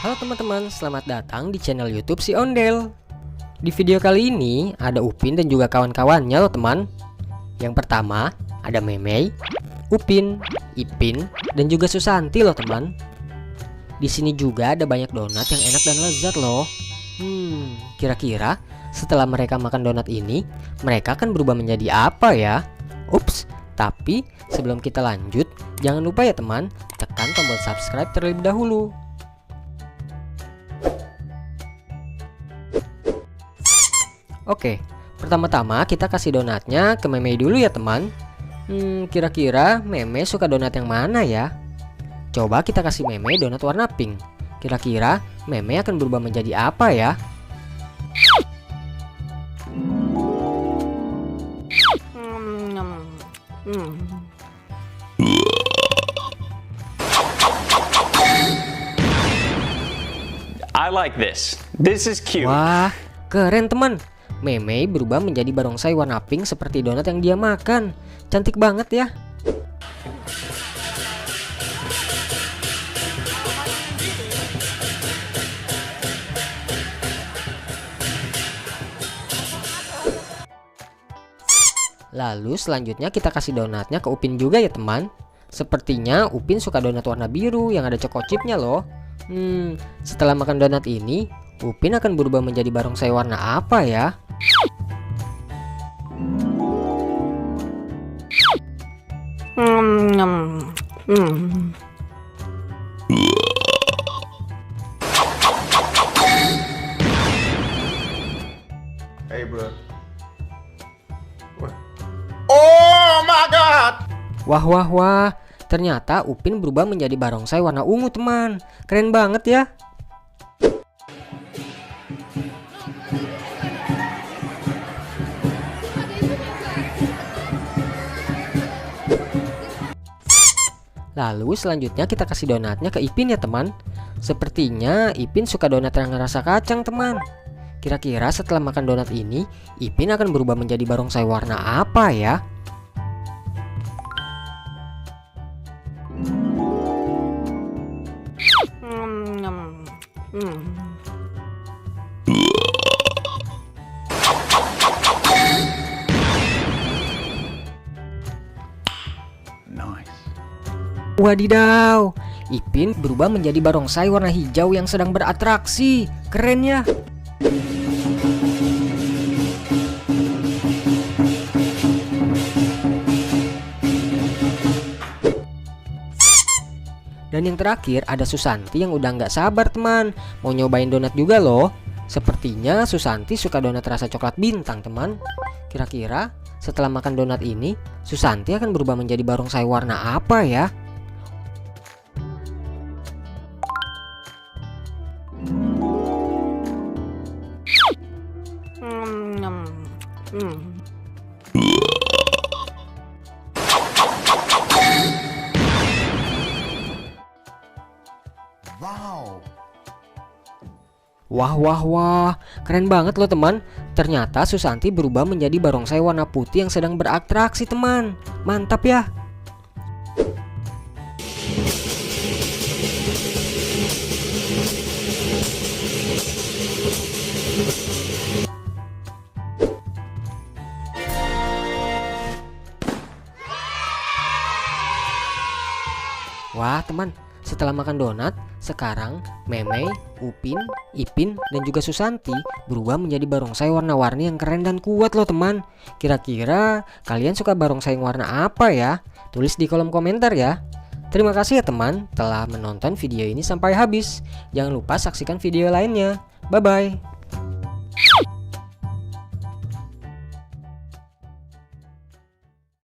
Halo teman-teman, selamat datang di channel YouTube si Ondel. Di video kali ini ada Upin dan juga kawan-kawannya loh teman. Yang pertama ada Memei, Upin, Ipin, dan juga Susanti loh teman. Di sini juga ada banyak donat yang enak dan lezat loh. Kira-kira setelah mereka makan donat ini, mereka akan berubah menjadi apa ya? Ups, tapi sebelum kita lanjut, jangan lupa ya teman, tekan tombol subscribe terlebih dahulu. Oke, pertama-tama kita kasih donatnya ke Memei dulu ya teman. Kira-kira Memei suka donat yang mana ya? Coba kita kasih Memei donat warna pink. Kira-kira Memei akan berubah menjadi apa ya? I like this. This is cute. Wah, keren teman. Memei berubah menjadi barongsai warna pink seperti donat yang dia makan. Cantik banget ya. Lalu selanjutnya kita kasih donatnya ke Upin juga ya teman. Sepertinya Upin suka donat warna biru yang ada choco chipnya loh. Setelah makan donat ini, Upin akan berubah menjadi barongsai warna apa ya? Hey bro. Oh my god. Wah, ternyata Upin berubah menjadi barongsai warna ungu teman. Keren banget ya. Lalu selanjutnya kita kasih donatnya ke Ipin ya teman. Sepertinya Ipin suka donat yang rasa kacang teman. Kira-kira setelah makan donat ini, Ipin akan berubah menjadi barongsai warna apa ya? Nice. Wadidaw, Ipin berubah menjadi barongsai warna hijau yang sedang beratraksi. Keren ya. Dan yang terakhir ada Susanti yang udah nggak sabar teman, mau nyobain donat juga loh. Sepertinya Susanti suka donat rasa coklat bintang teman. Kira-kira setelah makan donat ini, Susanti akan berubah menjadi barongsai warna apa ya? Wow. Wah, keren banget loh teman. Ternyata Susanti berubah menjadi barongsai warna putih yang sedang beratraksi teman. Mantap ya. Wah teman, setelah makan donat, sekarang Memei, Upin, Ipin, dan juga Susanti berubah menjadi barongsai warna-warni yang keren dan kuat loh teman. Kira-kira kalian suka barongsai yang warna apa ya? Tulis di kolom komentar ya. Terima kasih ya teman telah menonton video ini sampai habis. Jangan lupa saksikan video lainnya. Bye-bye.